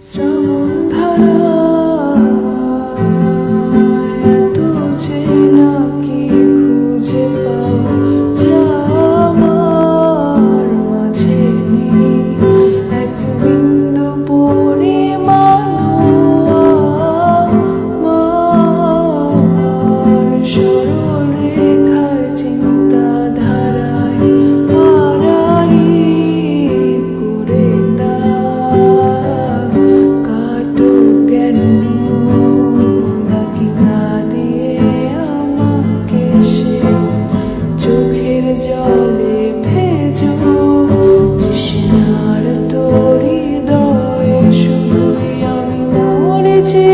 শ্রাবণ ধারায় এত চেনা কি খুঁজে পাও যা আমার মাঝে নেই। এক বিন্দু পরিমাণও আমার সরল রেখার চিন্তাধারায় আড়াআড়ি করে দাগ কাটো কেন নাকি কাঁদিয়ে আমাকে সে চোখের জলে ভেজো তৃষ্ণার তোর হৃদয়ে শুধুই আমি মরেছি।